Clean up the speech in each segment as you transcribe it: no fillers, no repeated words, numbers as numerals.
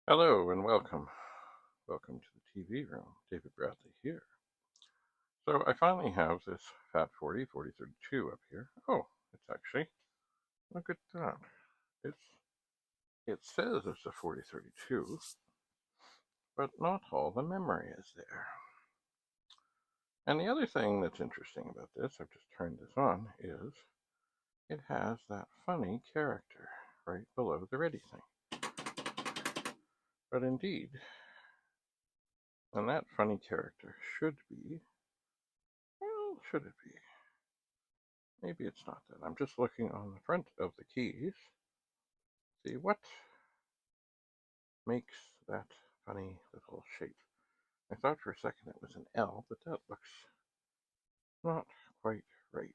Hello and welcome. Welcome to the TV room. David Bradley here. So I finally have this Fat 4032 up here. Oh, it's actually, look at that. It says it's a 4032, but not all the memory is there. And the other thing that's interesting about this, I've just turned this on, is it has that funny character right below the ready thing. But indeed, and that funny character should be, well, should it be? Maybe it's not that. I'm just looking on the front of the keys. See what makes that funny little shape. I thought for a second it was an L, but that looks not quite right.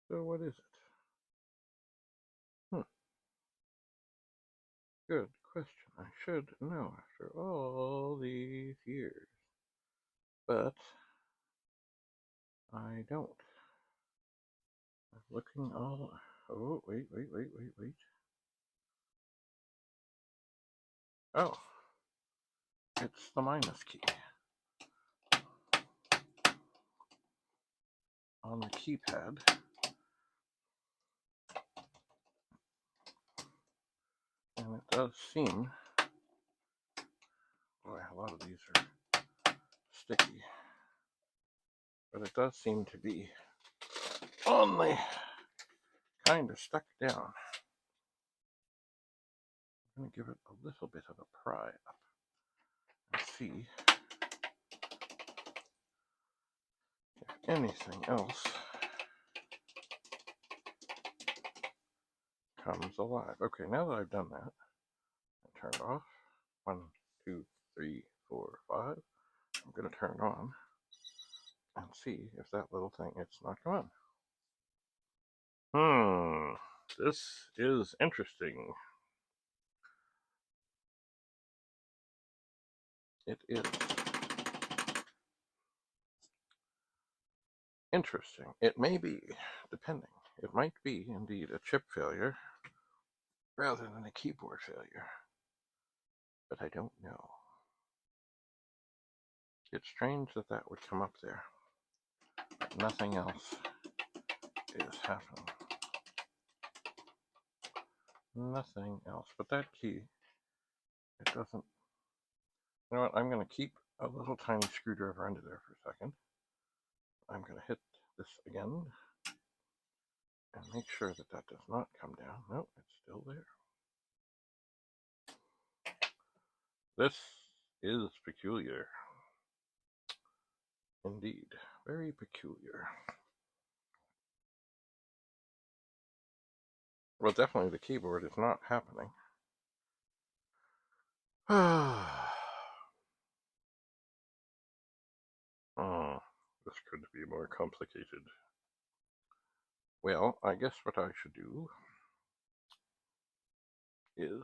So what is it? Good question. I should know after all these years. But I don't. I'm looking all... Oh, wait. Oh, it's the minus key. On the keypad. And it does seem... Boy, a lot of these are sticky. But it does seem to be only kind of stuck down. I'm going to give it a little bit of a pry up and see if anything else comes alive. Okay, now that I've done that, I turned off. 1, 2, 3, 4, 5. I'm going to turn it on and see if that little thing, it's not gone. This is interesting. It is interesting. It may be, depending. It might be indeed a chip failure rather than a keyboard failure, but I don't know. It's strange that that would come up there. Nothing else is happening. Nothing else. But that key, it doesn't... You know what? I'm going to keep a little tiny screwdriver under there for a second. I'm going to hit this again and make sure that that does not come down. No, it's still there. This is peculiar. Indeed. Very peculiar. Well, definitely the keyboard is not happening. Oh, this could be more complicated. Well, I guess what I should do is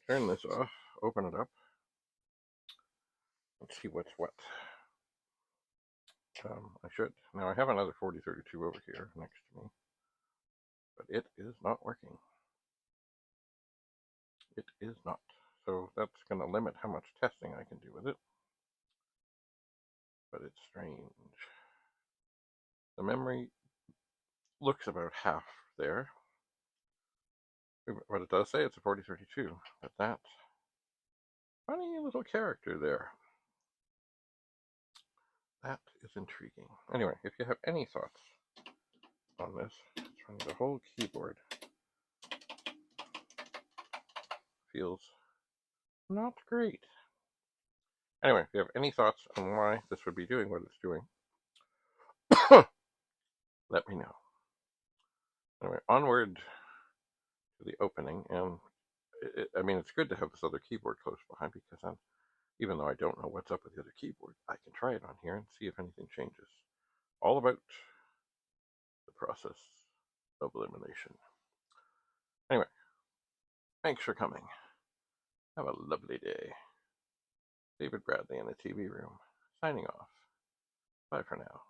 turn this off, open it up, and see what's what. I should. Now I have another 4032 over here next to me, but it is not working. It is not. So that's going to limit how much testing I can do with it. But it's strange. The memory looks about half there. What it does say, it's a 4032, but that funny little character there. That is intriguing. Anyway, if you have any thoughts on this, it's running the whole keyboard. Feels not great. Anyway, if you have any thoughts on why this would be doing what it's doing, let me know. Anyway, onward to the opening, and I mean, it's good to have this other keyboard close behind because then, even though I don't know what's up with the other keyboard, I can try it on here and see if anything changes. All about the process of elimination. Anyway, thanks for coming. Have a lovely day. David Bradley in the TV room, signing off. Bye for now.